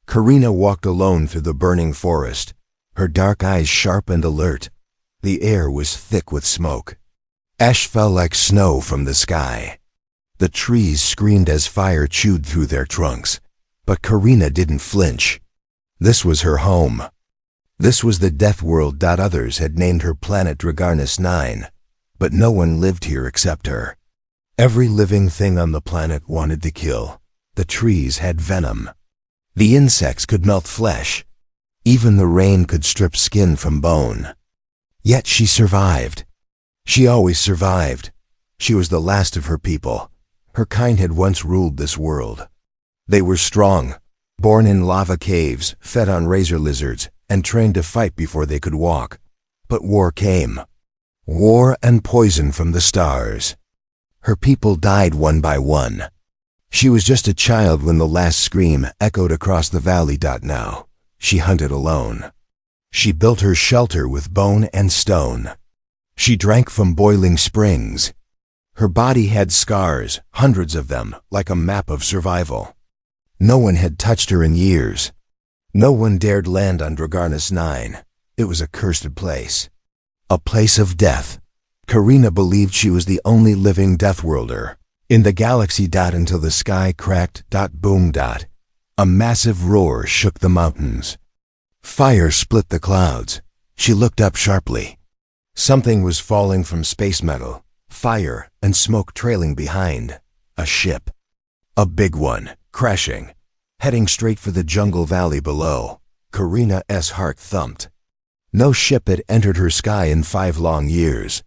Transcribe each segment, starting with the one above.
Karina walked alone through the burning forest, her dark eyes sharp and alert. The air was thick with smoke. Ash fell like snow from the sky. The trees screamed as fire chewed through their trunks, but Karina didn't flinch. This was her home. This was the Deathworld. Others had named her planet Dragarnis 9, but no one lived here except her. Every living thing on the planet wanted to kill. The trees had venom. The insects could melt flesh. Even the rain could strip skin from bone. Yet she survived. She always survived. She was the last of her people. Her kind had once ruled this world. They were strong, born in lava caves, fed on razor lizards, and trained to fight before they could walk. But war came. War and poison from the stars. Her people died one by one. She was just a child when the last scream echoed across the valley. Now, she hunted alone. She built her shelter with bone and stone. She drank from boiling springs. Her body had scars, hundreds of them, like a map of survival. No one had touched her in years. No one dared land on Dragarnis 9. It was a cursed place. A place of death. Karina believed she was the only living Deathworlder in the galaxy. Until the sky cracked. Boom. A massive roar shook the mountains. Fire split the clouds. She looked up sharply. Something was falling from space metal, fire and smoke trailing behind. A ship. A big one, crashing, heading straight for the jungle valley below. Karina's heart thumped. No ship had entered her sky in 5 long years.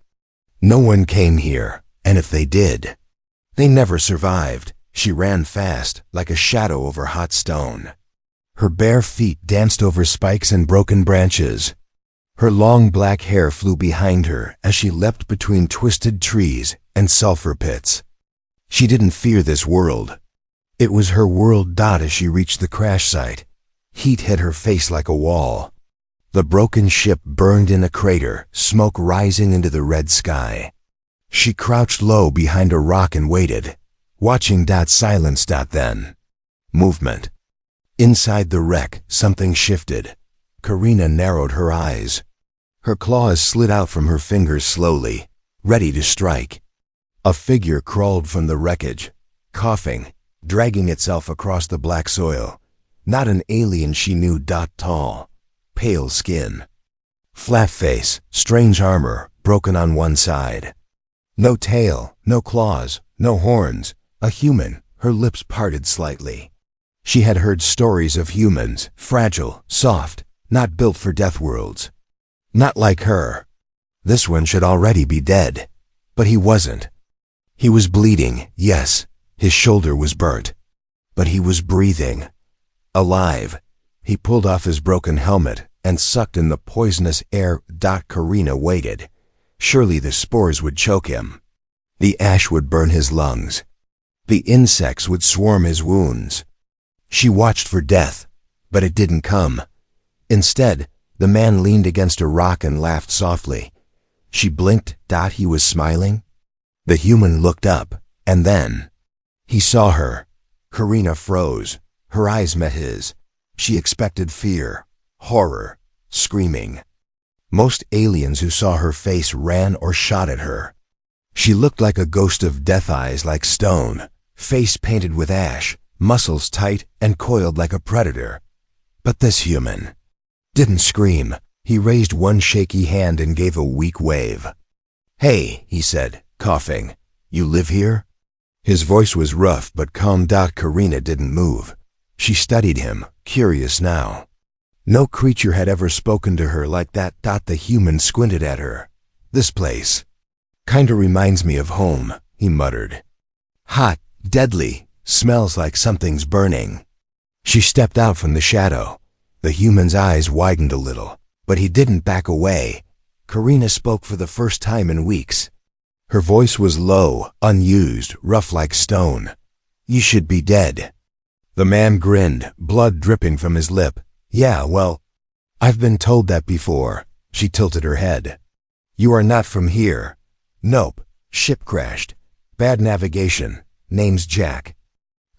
No one came here, and if they did, they never survived. She ran fast, like a shadow over hot stone. Her bare feet danced over spikes and broken branches. Her long black hair flew behind her as she leapt between twisted trees and sulfur pits. She didn't fear this world. It was her world. As she reached the crash site, heat hit her face like a wall. The broken ship burned in a crater, smoke rising into the red sky. She crouched low behind a rock and waited, watching. Silence. Then, movement. Inside the wreck, something shifted. Karina narrowed her eyes. Her claws slid out from her fingers slowly, ready to strike. A figure crawled from the wreckage, coughing, dragging itself across the black soil. Not an alien she knew. Tall, pale skin, flat face, strange armor, broken on one side. No tail, no claws, no horns. A human, her lips parted slightly. She had heard stories of humans, fragile, soft, not built for Deathworlds. Not like her. This one should already be dead. But he wasn't. He was bleeding, yes, his shoulder was burnt. But he was breathing. Alive. He pulled off his broken helmet and sucked in the poisonous air. Karina waited. Surely the spores would choke him. The ash would burn his lungs. The insects would swarm his wounds. She watched for death, but it didn't come. Instead, the man leaned against a rock and laughed softly. She blinked. He was smiling. The human looked up, and then he saw her. Karina froze. Her eyes met his. She expected fear, horror, screaming. Most aliens who saw her face ran or shot at her. She looked like a ghost of death, eyes like stone, face painted with ash, muscles tight and coiled like a predator. But this human didn't scream. He raised one shaky hand and gave a weak wave. "Hey," he said, coughing. "You live here?" His voice was rough but calm. Karina didn't move. She studied him, curious now. No creature had ever spoken to her like that. The human squinted at her. "This place kinda reminds me of home," he muttered. "Hot, deadly, smells like something's burning." She stepped out from the shadow. The human's eyes widened a little, but he didn't back away. Karina spoke for the first time in weeks. Her voice was low, unused, rough like stone. "You should be dead." The man grinned, blood dripping from his lip. "Yeah, well, I've been told that before." She tilted her head. "You are not from here." "Nope. Ship crashed. Bad navigation. Name's Jack."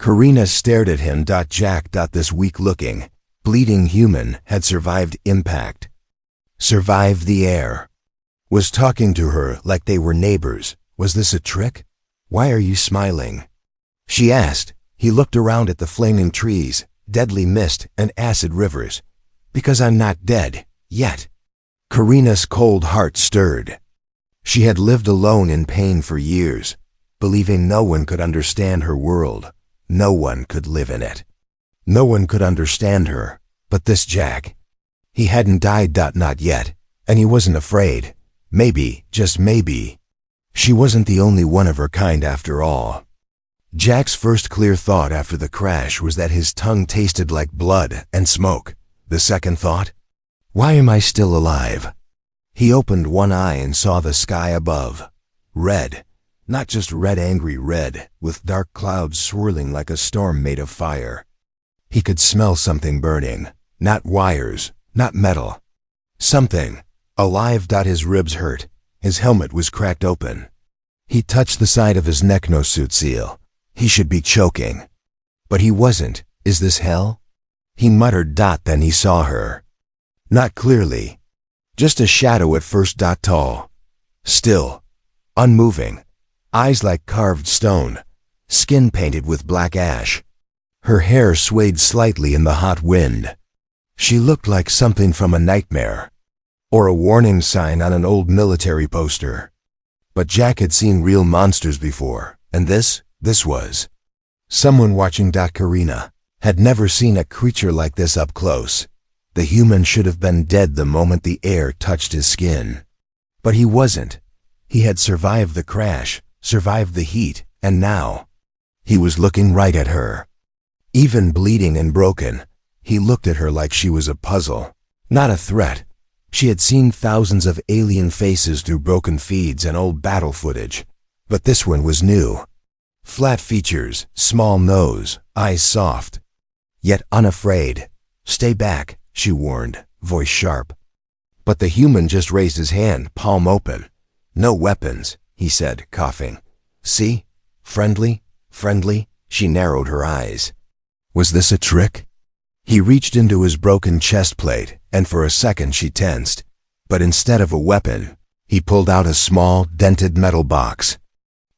Karina stared at him. Jack. This weak-looking, bleeding human had survived impact. Survived the air. Was talking to her like they were neighbors. Was this a trick? Why are you smiling? She asked. He looked around at the flaming trees, deadly mist, and acid rivers. Because I'm not dead, yet. Karina's cold heart stirred. She had lived alone in pain for years, believing no one could understand her world. No one could live in it. No one could understand her, but this Jack. He hadn't died. Not yet, and he wasn't afraid. Maybe, just maybe, she wasn't the only one of her kind after all. Jack's first clear thought after the crash was that his tongue tasted like blood and smoke. The second thought, why am I still alive? He opened one eye and saw the sky above. Red, not just red, angry red, with dark clouds swirling like a storm made of fire. He could smell something burning, not wires, not metal. Something, alive. His ribs hurt. His helmet was cracked open. He touched the side of his neck. No suit seal. He should be choking. But he wasn't. Is this hell? He muttered. Then he saw her. Not clearly. Just a shadow at first. Tall. Still. Unmoving. Eyes like carved stone. Skin painted with black ash. Her hair swayed slightly in the hot wind. She looked like something from a nightmare. Or a warning sign on an old military poster. But Jack had seen real monsters before, and this was someone watching. Karina had never seen a creature like this up close. The human should have been dead the moment the air touched his skin. But he wasn't. He had survived the crash, survived the heat, and now he was looking right at her. Even bleeding and broken, he looked at her like she was a puzzle, not a threat. She had seen thousands of alien faces through broken feeds and old battle footage, but this one was new. Flat features, small nose, eyes soft, yet unafraid. Stay back, she warned, voice sharp. But the human just raised his hand, palm open. No weapons, he said, coughing. See? Friendly, friendly. She narrowed her eyes. Was this a trick? He reached into his broken chest plate, and for a second she tensed. But instead of a weapon, he pulled out a small, dented metal box.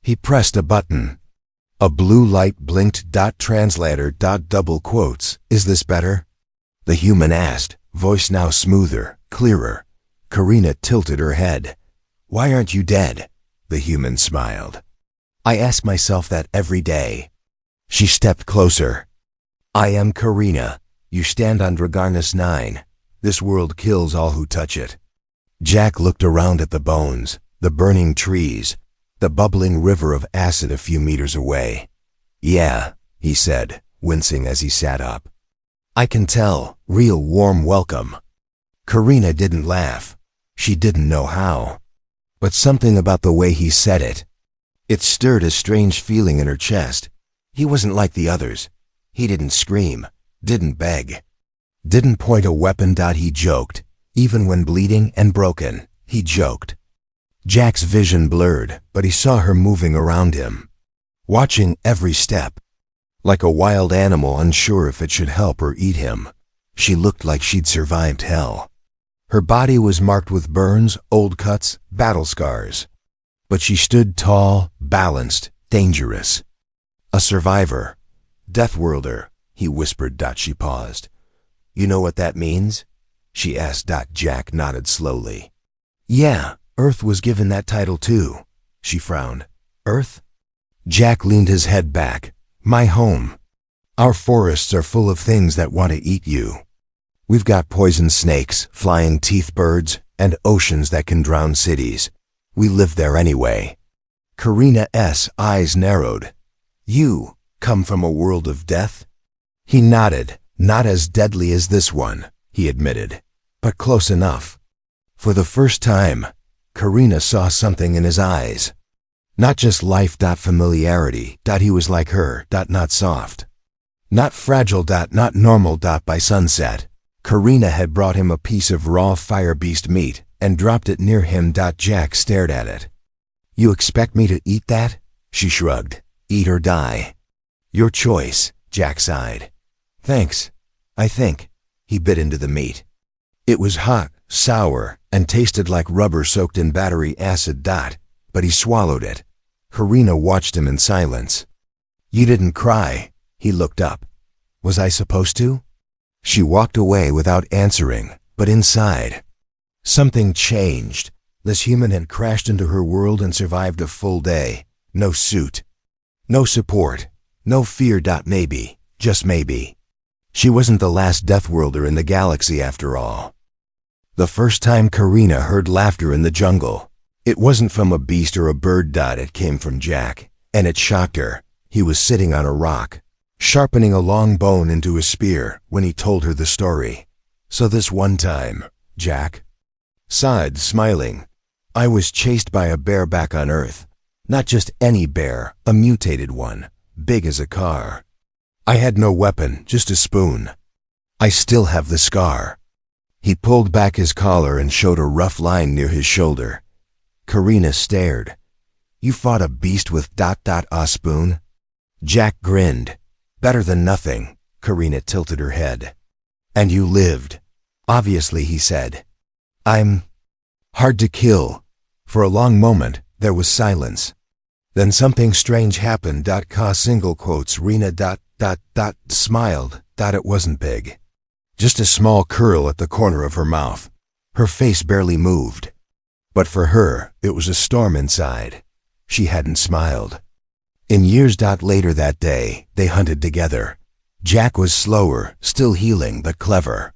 He pressed a button. A blue light blinked. Translator. Double quotes. Is this better? The human asked, voice now smoother, clearer. Karina tilted her head. Why aren't you dead? The human smiled. I ask myself that every day. She stepped closer. I am Karina. You stand on Dragarnis 9. This world kills all who touch it. Jack looked around at the bones, the burning trees, the bubbling river of acid a few meters away. Yeah, he said, wincing as he sat up. I can tell. Real warm welcome. Karina didn't laugh. She didn't know how. But something about the way he said it. It stirred a strange feeling in her chest. He wasn't like the others. He didn't scream, didn't beg, didn't point a weapon. He joked. Even when bleeding and broken, he joked. Jack's vision blurred, but he saw her moving around him, watching every step. Like a wild animal unsure if it should help or eat him. She looked like she'd survived hell. Her body was marked with burns, old cuts, battle scars. But she stood tall, balanced, dangerous. A survivor. Deathworlder, he whispered. She paused. You know what that means? She asked. Jack nodded slowly. Yeah, Earth was given that title too. She frowned. Earth? Jack leaned his head back. My home. Our forests are full of things that want to eat you. We've got poison snakes, flying teeth birds, and oceans that can drown cities. We live there anyway. Karina's eyes narrowed. You come from a world of death? He nodded. Not as deadly as this one, he admitted, but close enough. For the first time, Karina saw something in his eyes. Not just life. Familiarity. He was like her. Not soft. Not fragile. Not normal. By sunset, Karina had brought him a piece of raw fire beast meat and dropped it near him. Jack stared at it. You expect me to eat that? She shrugged. Eat or die. Your choice, Jack sighed. Thanks, I think. He bit into the meat. It was hot, sour, and tasted like rubber soaked in battery acid. But he swallowed it. Karina watched him in silence. You didn't cry. He looked up. Was I supposed to? She walked away without answering, but inside, something changed. This human had crashed into her world and survived a full day. No suit. No support. No fear. Maybe, just maybe, she wasn't the last Deathworlder in the galaxy after all. The first time Karina heard laughter in the jungle, it wasn't from a beast or a bird. It came from Jack, and it shocked her. He was sitting on a rock, sharpening a long bone into a spear when he told her the story. So this one time, Jack sighed, smiling. I was chased by a bear back on Earth. Not just any bear, a mutated one, big as a car. I had no weapon, just a spoon. I still have the scar. He pulled back his collar and showed a rough line near his shoulder. Karina stared. You fought a beast with a spoon? Jack grinned. Better than nothing. Karina tilted her head. And you lived. Obviously, he said. I'm hard to kill. For a long moment, there was silence. Then something strange happened. Single quotes. Rena smiled. It wasn't big. Just a small curl at the corner of her mouth. Her face barely moved. But for her, it was a storm inside. She hadn't smiled. In years. Later that day, they hunted together. Jack was slower, still healing, but clever.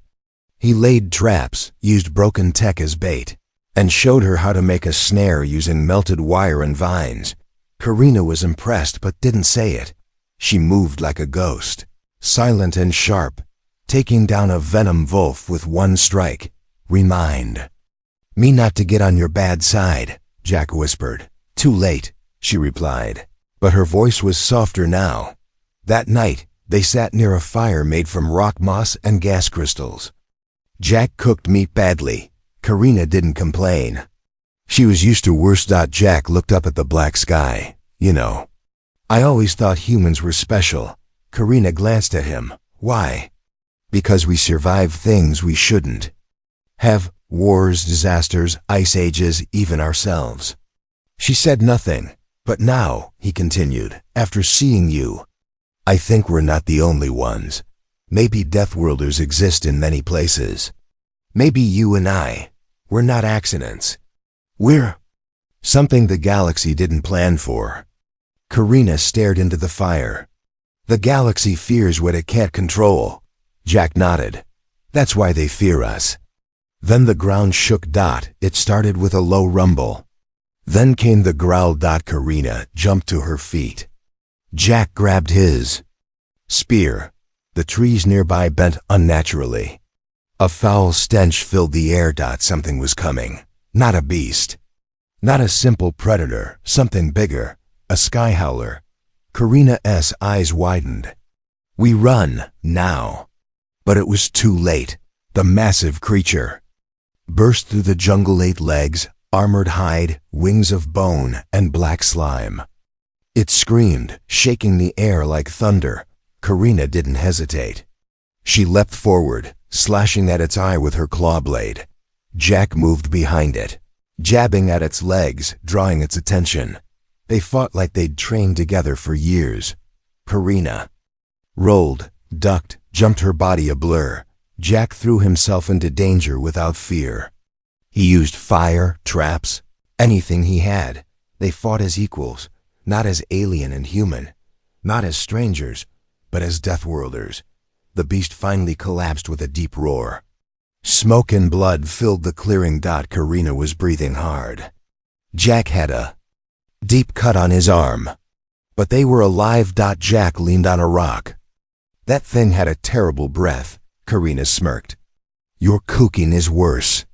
He laid traps, used broken tech as bait, and showed her how to make a snare using melted wire and vines. Karina was impressed but didn't say it. She moved like a ghost, silent and sharp, taking down a venom wolf with one strike. Remind me not to get on your bad side, Jack whispered. Too late, she replied, but her voice was softer now. That night, they sat near a fire made from rock moss and gas crystals. Jack cooked meat badly. Karina didn't complain. She was used to worse. Jack looked up at the black sky. You know, I always thought humans were special. Karina glanced at him. Why? Because we survive things we shouldn't have. Wars, disasters, ice ages, even ourselves. She said nothing. But now, he continued, after seeing you, I think we're not the only ones. Maybe Deathworlders exist in many places. Maybe you and I, we're not accidents. We're something the galaxy didn't plan for. Karina stared into the fire. The galaxy fears what it can't control. Jack nodded. That's why they fear us. Then the ground shook. It started with a low rumble. Then came the growl. Karina jumped to her feet. Jack grabbed his spear. The trees nearby bent unnaturally. A foul stench filled the air. Something was coming. Not a beast. Not a simple predator. Something bigger. A sky howler. Karina's eyes widened. We run, now. But it was too late. The massive creature burst through the jungle. 8 legs, armored hide, wings of bone, and black slime. It screamed, shaking the air like thunder. Karina didn't hesitate. She leapt forward, slashing at its eye with her claw blade. Jack moved behind it, jabbing at its legs, drawing its attention. They fought like they'd trained together for years. Karina rolled, ducked, jumped, her body a blur. Jack threw himself into danger without fear. He used fire, traps, anything he had. They fought as equals, not as alien and human, not as strangers, but as Deathworlders. The beast finally collapsed with a deep roar. Smoke and blood filled the clearing. Karina was breathing hard. Jack had a deep cut on his arm. But they were alive. Jack leaned on a rock. That thing had a terrible breath. Karina smirked. Your cooking is worse.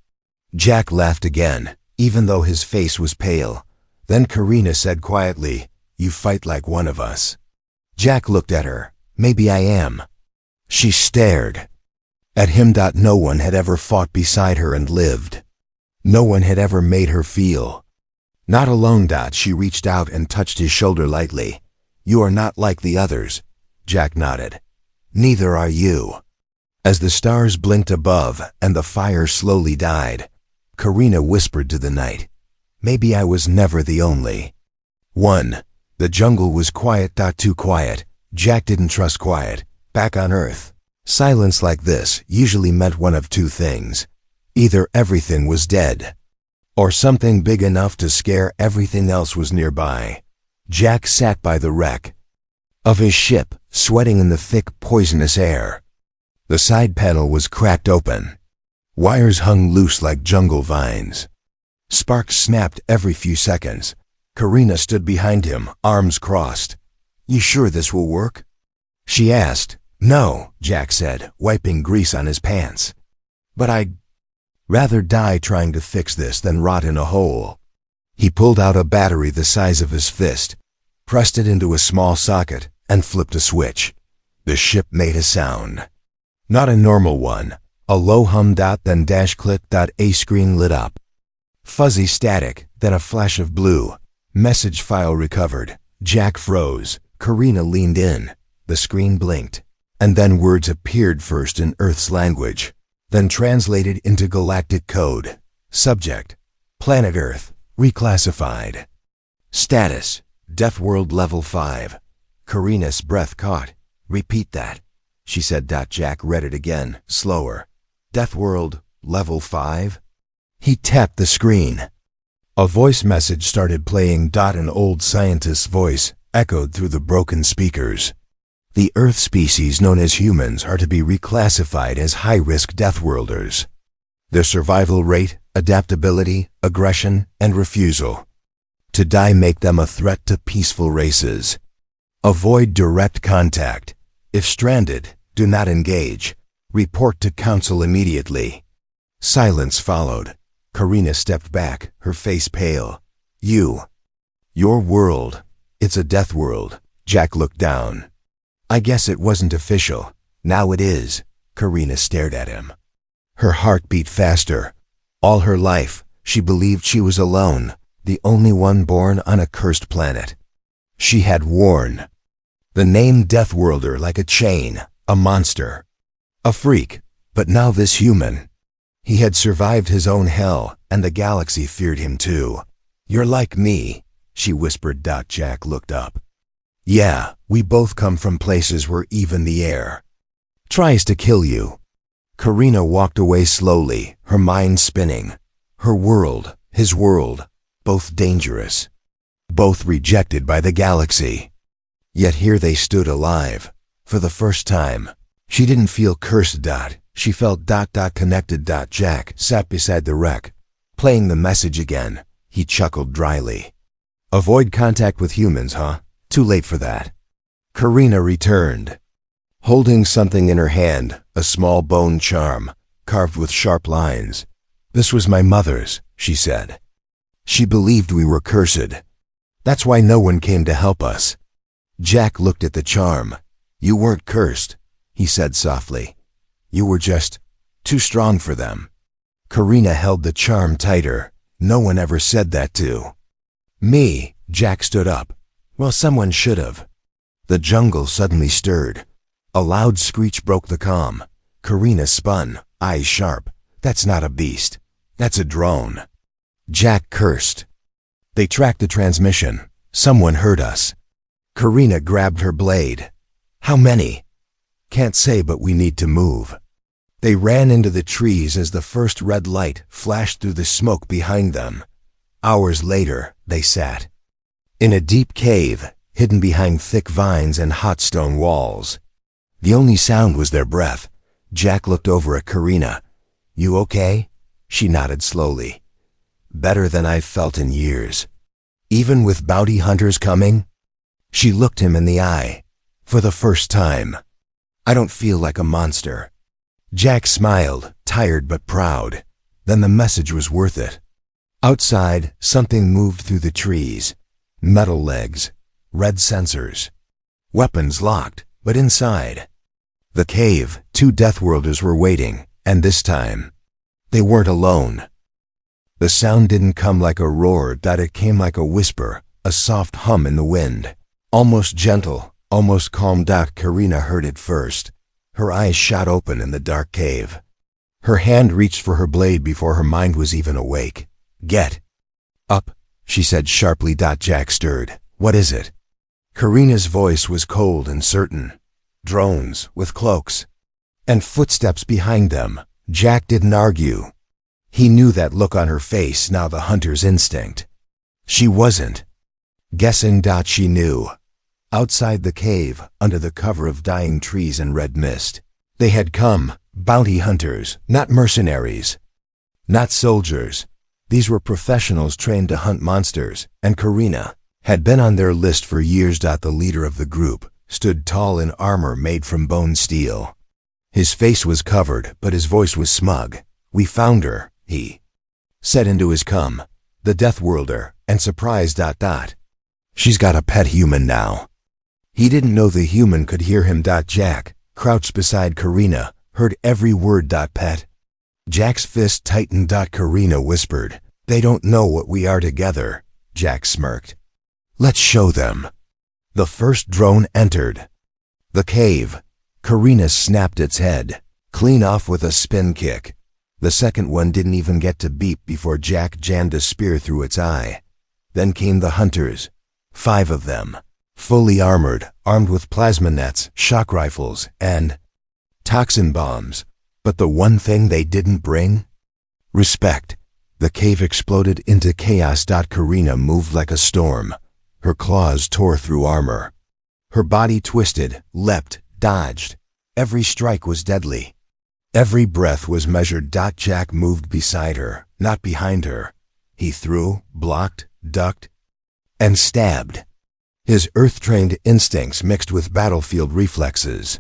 Jack laughed again, even though his face was pale. Then Karina said quietly, you fight like one of us. Jack looked at her. Maybe I am. She stared at him. No one had ever fought beside her and lived. No one had ever made her feel not alone. She reached out and touched his shoulder lightly. You are not like the others. Jack nodded. Neither are you. As the stars blinked above and the fire slowly died, Karina whispered to the night, maybe I was never the only. 1. The jungle was quiet. Too quiet. Jack didn't trust quiet. Back on Earth, silence like this usually meant one of two things. Either everything was dead, or something big enough to scare everything else was nearby. Jack sat by the wreck of his ship, sweating in the thick, poisonous air. The side panel was cracked open. Wires hung loose like jungle vines. Sparks snapped every few seconds. Karina stood behind him, arms crossed. You sure this will work? She asked. No, Jack said, wiping grease on his pants. But I'd rather die trying to fix this than rot in a hole. He pulled out a battery the size of his fist, pressed it into a small socket, and flipped a switch. The ship made a sound. Not a normal one. A low hum. Then dash click. A screen lit up. Fuzzy static, then a flash of blue. Message file recovered. Jack froze. Karina leaned in. The screen blinked. And then words appeared, first in Earth's language, then translated into galactic code. Subject: Planet Earth. Reclassified. Status: Deathworld Level 5. Karina's breath caught. Repeat that, she said. Jack read it again, slower. Deathworld Level 5? He tapped the screen. A voice message started playing. An old scientist's voice echoed through the broken speakers. The Earth species known as humans are to be reclassified as high-risk Deathworlders. Their survival rate, adaptability, aggression, and refusal to die make them a threat to peaceful races. Avoid direct contact. If stranded, do not engage. Report to council immediately. Silence followed. Karina stepped back, her face pale. Your world. It's a death world. Jack looked down. I guess it wasn't official. Now it is. Karina stared at him. Her heart beat faster. All her life, she believed she was alone, the only one born on a cursed planet. She had worn the name Deathworlder like a chain, a monster, a freak, but now this human. He had survived his own hell, and the galaxy feared him too. You're like me, she whispered. Jack looked up. Yeah, we both come from places where even the air tries to kill you. Karina walked away slowly, her mind spinning. Her world, his world, both dangerous, both rejected by the galaxy. Yet here they stood alive. For the first time, she didn't feel cursed. She felt connected. Jack sat beside the wreck, playing the message again. He chuckled dryly. Avoid contact with humans, huh? Too late for that. Karina returned, holding something in her hand, a small bone charm, carved with sharp lines. This was my mother's, she said. She believed we were cursed. That's why no one came to help us. Jack looked at the charm. You weren't cursed, he said softly. You were just too strong for them. Karina held the charm tighter. No one ever said that to me. Jack stood up. Well, someone should have. The jungle suddenly stirred. A loud screech broke the calm. Karina spun, eyes sharp. That's not a beast. That's a drone. Jack cursed. They tracked the transmission. Someone heard us. Karina grabbed her blade. How many? Can't say, but we need to move. They ran into the trees as the first red light flashed through the smoke behind them. Hours later, they sat in a deep cave, hidden behind thick vines and hot stone walls. The only sound was their breath. Jack looked over at Karina. You okay? She nodded slowly. Better than I've felt in years. Even with bounty hunters coming? She looked him in the eye. For the first time. I don't feel like a monster. Jack smiled, tired but proud. Then the message was worth it. Outside, something moved through the trees. Metal legs, red sensors. Weapons locked, but inside the cave, 2 Deathworlders were waiting, and this time, they weren't alone. The sound didn't come like a roar. It came like a whisper, a soft hum in the wind. Almost gentle, Almost calm. Karina heard it first. Her eyes shot open in the dark cave. Her hand reached for her blade before her mind was even awake. Get up, she said sharply. Jack stirred. What is it? Karina's voice was cold and certain. Drones with cloaks. And footsteps behind them. Jack didn't argue. He knew that look on her face, now the hunter's instinct. She wasn't guessing. She knew. Outside the cave, under the cover of dying trees and red mist, they had come, bounty hunters, not mercenaries, not soldiers. These were professionals trained to hunt monsters, and Karina had been on their list for years. The leader of the group stood tall in armor made from bone steel. His face was covered, but his voice was smug. We found her, he said into his come, the Deathworlder, and surprised. She's got a pet human now. He didn't know the human could hear him. Jack, crouched beside Karina, heard every word. Pet. Jack's fist tightened. Karina whispered, they don't know what we are together. Jack smirked. Let's show them. The first drone entered the cave. Karina snapped its head, clean off with a spin kick. The second one didn't even get to beep before Jack jammed a spear through its eye. Then came the hunters. 5 of them. Fully armored, armed with plasma nets, shock rifles, and toxin bombs. But the one thing they didn't bring? Respect. The cave exploded into chaos. Karina moved like a storm. Her claws tore through armor. Her body twisted, leapt, dodged. Every strike was deadly. Every breath was measured. Jack moved beside her, not behind her. He threw, blocked, ducked, and stabbed. His earth-trained instincts mixed with battlefield reflexes.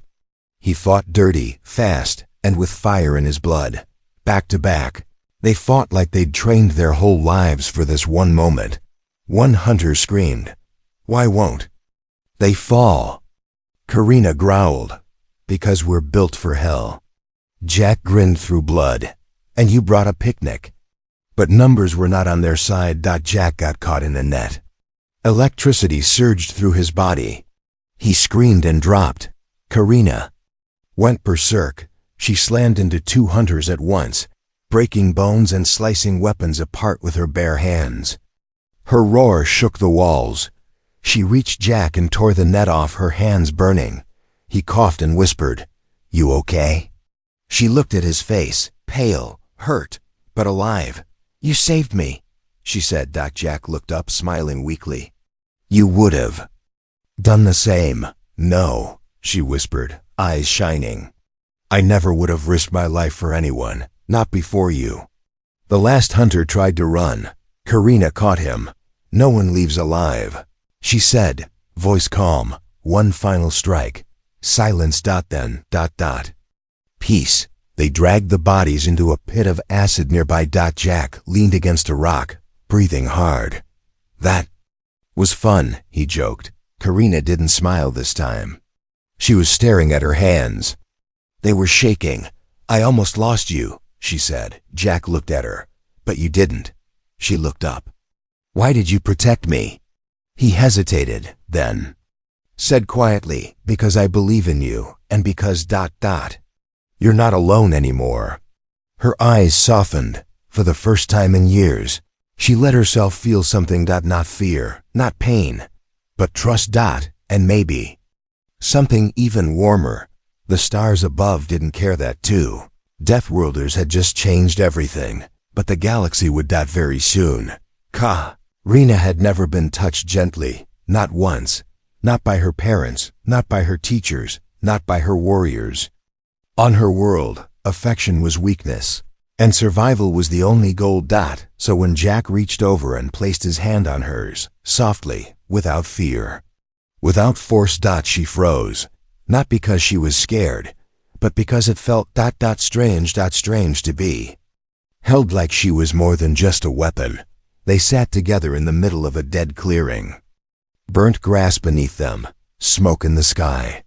He fought dirty, fast, and with fire in his blood. Back to back. They fought like they'd trained their whole lives for this one moment. One hunter screamed, "Why won't they fall?" Karina growled, "Because we're built for hell." Jack grinned through blood. "And you brought a picnic." But numbers were not on their side. Jack got caught in the net. Electricity surged through his body. He screamed and dropped. Karina went berserk. She slammed into 2 hunters at once, breaking bones and slicing weapons apart with her bare hands. Her roar shook the walls. She reached Jack and tore the net off, her hands burning. He coughed and whispered, "You okay?" She looked at his face, pale, hurt, but alive. "You saved me," she said. Jack looked up, smiling weakly. "You would have done the same." "No," she whispered, eyes shining. "I never would have risked my life for anyone, not before you." The last hunter tried to run. Karina caught him. "No one leaves alive," she said, voice calm. "One final strike. Silence. Then. Peace." They dragged the bodies into a pit of acid nearby. Jack leaned against a rock, breathing hard. "That was fun," he joked. Karina didn't smile this time. She was staring at her hands. They were shaking. "I almost lost you," she said. Jack looked at her. "But you didn't." She looked up. "Why did you protect me?" He hesitated, then said quietly, "Because I believe in you, and because ... you're not alone anymore." Her eyes softened. For the first time in years, she let herself feel something. Not fear, not pain, but trust. And maybe something even warmer. The stars above didn't care that too. Deathworlders had just changed everything, but the galaxy would very soon. Karina had never been touched gently, not once. Not by her parents, not by her teachers, not by her warriors. On her world, affection was weakness, and survival was the only goal. So when Jack reached over and placed his hand on hers, softly, without fear, without force, she froze. Not because she was scared, but because it felt strange to be held like she was more than just a weapon. They sat together in the middle of a dead clearing. Burnt grass beneath them, smoke in the sky.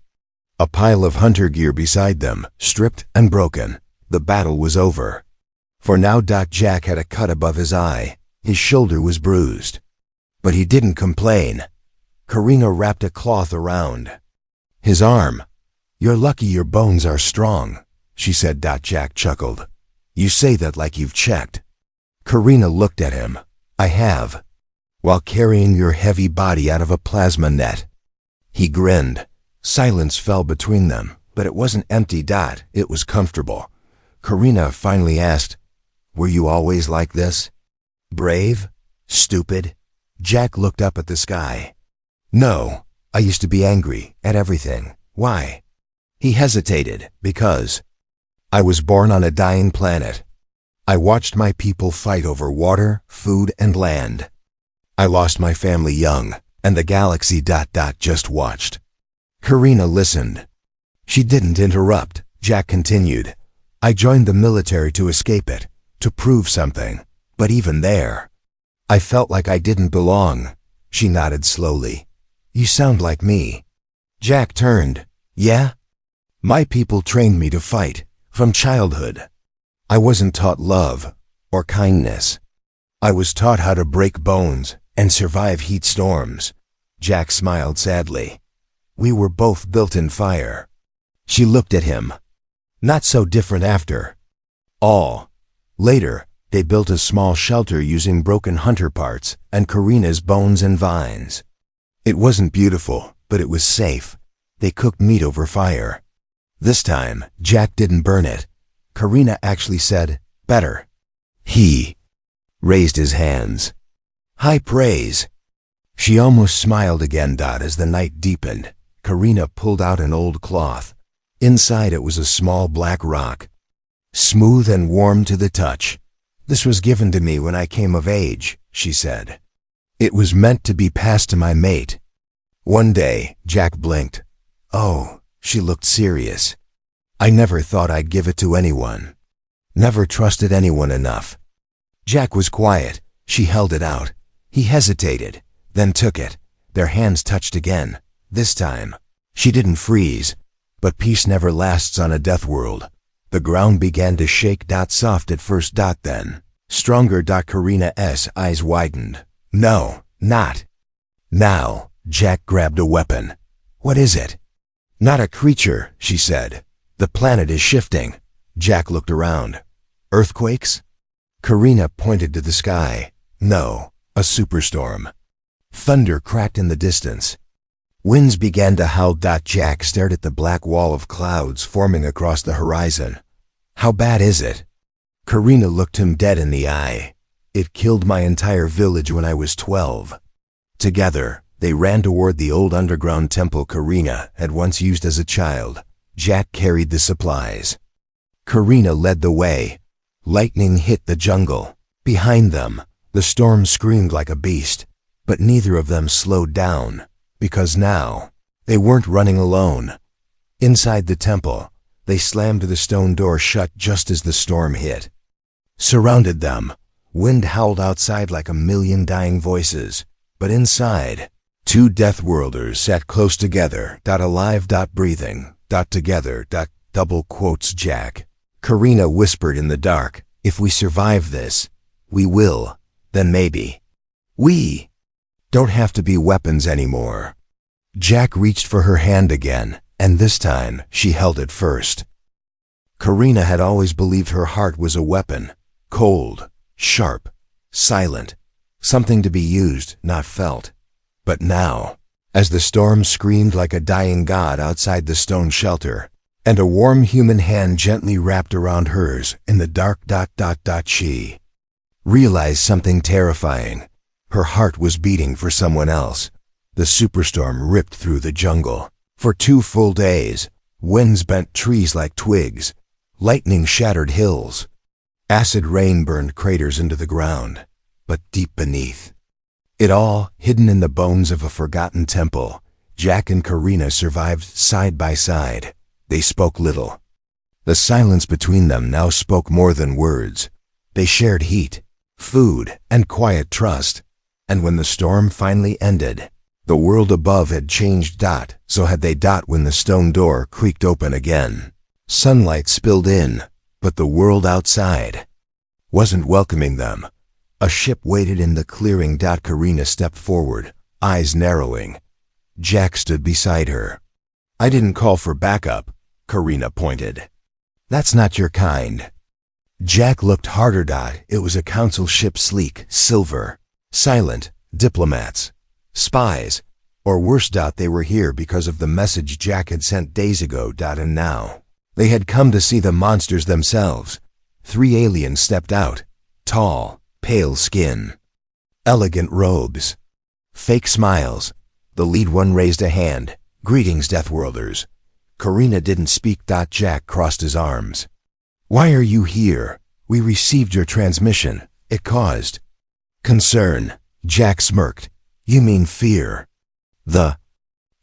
A pile of hunter gear beside them, stripped and broken. The battle was over. For now. Jack had a cut above his eye. His shoulder was bruised. But he didn't complain. Karina wrapped a cloth around His arm. You're lucky your bones are strong, she said. Jack chuckled. You say that like you've checked. Karina looked at him. I have. While carrying your heavy body out of a plasma net. He grinned. Silence fell between them, but it wasn't empty. It was comfortable. Karina finally asked, Were you always like this? Brave? Stupid? Jack looked up at the sky. No, I used to be angry at everything. Why? He hesitated. Because I was born on a dying planet. I watched my people fight over water, food, and land. I lost my family young, and the galaxy just watched. Karina listened. She didn't interrupt. Jack continued. I joined the military to escape it, to prove something. But even there, I felt like I didn't belong. She nodded slowly. You sound like me. Jack turned. Yeah? My people trained me to fight, from childhood. I wasn't taught love or kindness. I was taught how to break bones and survive heat storms. Jack smiled sadly. We were both built in fire. She looked at him. Not so different after all. Later, they built a small shelter using broken hunter parts and Karina's bones and vines. It wasn't beautiful, but it was safe. They cooked meat over fire. This time, Jack didn't burn it. Karina actually said, better. He raised his hands. High praise. She almost smiled again. As the night deepened, Karina pulled out an old cloth. Inside it was a small black rock. Smooth and warm to the touch. This was given to me when I came of age, she said. It was meant to be passed to my mate. One day, Jack blinked. Oh, she looked serious. I never thought I'd give it to anyone. Never trusted anyone enough. Jack was quiet. She held it out. He hesitated, then took it. Their hands touched again. This time, she didn't freeze. But peace never lasts on a death world. The ground began to shake. Soft at first. Then stronger. Karina's eyes widened. No, not now. Jack grabbed a weapon. What is it? Not a creature, she said. The planet is shifting. Jack looked around. Earthquakes? Karina pointed to the sky. No, a superstorm. Thunder cracked in the distance. Winds began to howl. Jack stared at the black wall of clouds forming across the horizon. How bad is it? Karina looked him dead in the eye. It killed my entire village when I was 12. Together, they ran toward the old underground temple Karina had once used as a child. Jack carried the supplies. Karina led the way. Lightning hit the jungle. Behind them, the storm screamed like a beast, but neither of them slowed down. Because now, they weren't running alone. Inside the temple, they slammed the stone door shut just as the storm hit. Surrounded them, wind howled outside like a million dying voices, but inside, two Deathworlders sat close together. Alive. Breathing. Together. Double quotes Jack. Karina whispered in the dark, if we survive this, we will, then maybe. We don't have to be weapons anymore. Jack reached for her hand again, and this time she held it first. Karina had always believed her heart was a weapon, cold, sharp, silent, something to be used, not felt. But now, as the storm screamed like a dying god outside the stone shelter, and a warm human hand gently wrapped around hers in the dark. She realized something terrifying. Her heart was beating for someone else. The superstorm ripped through the jungle. For 2 full days, winds bent trees like twigs. Lightning shattered hills. Acid rain burned craters into the ground. But deep beneath it all, hidden in the bones of a forgotten temple, Jack and Karina survived side by side. They spoke little. The silence between them now spoke more than words. They shared heat, food, and quiet trust. And when the storm finally ended, the world above had changed. So had they. When the stone door creaked open again. Sunlight spilled in, but the world outside wasn't welcoming them. A ship waited in the clearing. Karina stepped forward, eyes narrowing. Jack stood beside her. I didn't call for backup, Karina pointed. That's not your kind. Jack looked harder. It was a council ship, sleek, silver, silent, diplomats, spies, or worse. They were here because of the message Jack had sent days ago. And now they had come to see the monsters themselves. 3 aliens stepped out, tall, pale skin, elegant robes, fake smiles. The lead one raised a hand. Greetings, Deathworlders. Karina didn't speak. Jack crossed his arms. Why are you here? We received your transmission. It caused concern. Jack smirked. You mean fear? The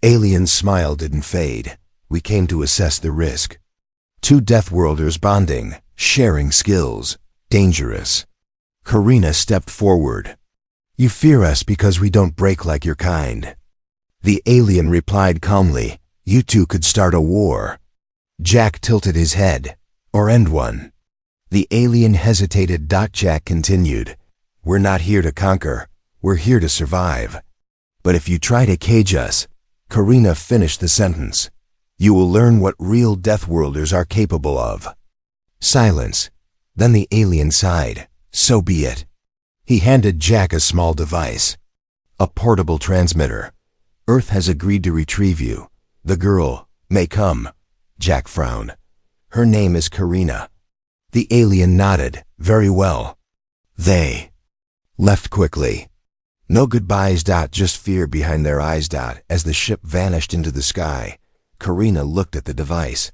alien's smile didn't fade. We came to assess the risk. 2 Deathworlders bonding, sharing skills. Dangerous. Karina stepped forward. You fear us because we don't break like your kind. The alien replied calmly. You two could start a war. Jack tilted his head. Or end one. The alien hesitated. Jack continued. We're not here to conquer. We're here to survive. But if you try to cage us, Karina finished the sentence, you will learn what real Deathworlders are capable of. Silence. Then the alien sighed. So be it. He handed Jack a small device. A portable transmitter. Earth has agreed to retrieve you. The girl may come. Jack frowned. Her name is Karina. The alien nodded. Very well. They left quickly. No goodbyes. Just fear behind their eyes. As the ship vanished into the sky, Karina looked at the device.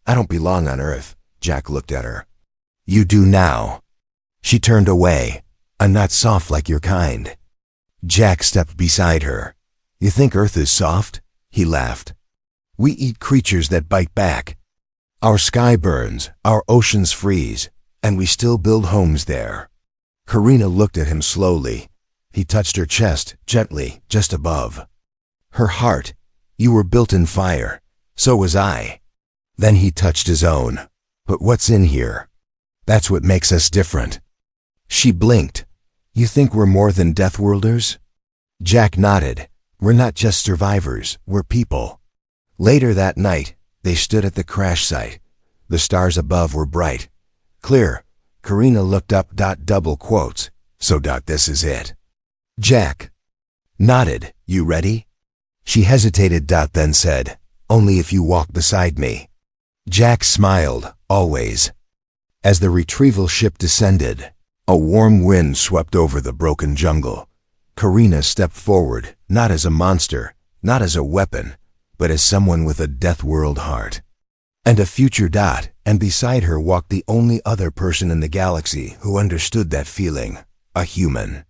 I don't belong on Earth. Jack looked at her. You do now. She turned away. I'm not soft like your kind. Jack stepped beside her. You think Earth is soft? He laughed. We eat creatures that bite back. Our sky burns, our oceans freeze, and we still build homes there. Karina looked at him slowly. He touched her chest, gently, just above her heart. You were built in fire. So was I. Then he touched his own. But what's in here? That's what makes us different. She blinked. You think we're more than Deathworlders? Jack nodded. We're not just survivors, we're people. Later that night, they stood at the crash site. The stars above were bright. Clear. Karina looked up. Double quotes. So this is it. Jack nodded. You ready? She hesitated. Then said, only if you walk beside me. Jack smiled. Always. As the retrieval ship descended, a warm wind swept over the broken jungle. Karina stepped forward, not as a monster, not as a weapon, but as someone with a Deathworld heart. And a future. And beside her walked the only other person in the galaxy who understood that feeling, a human.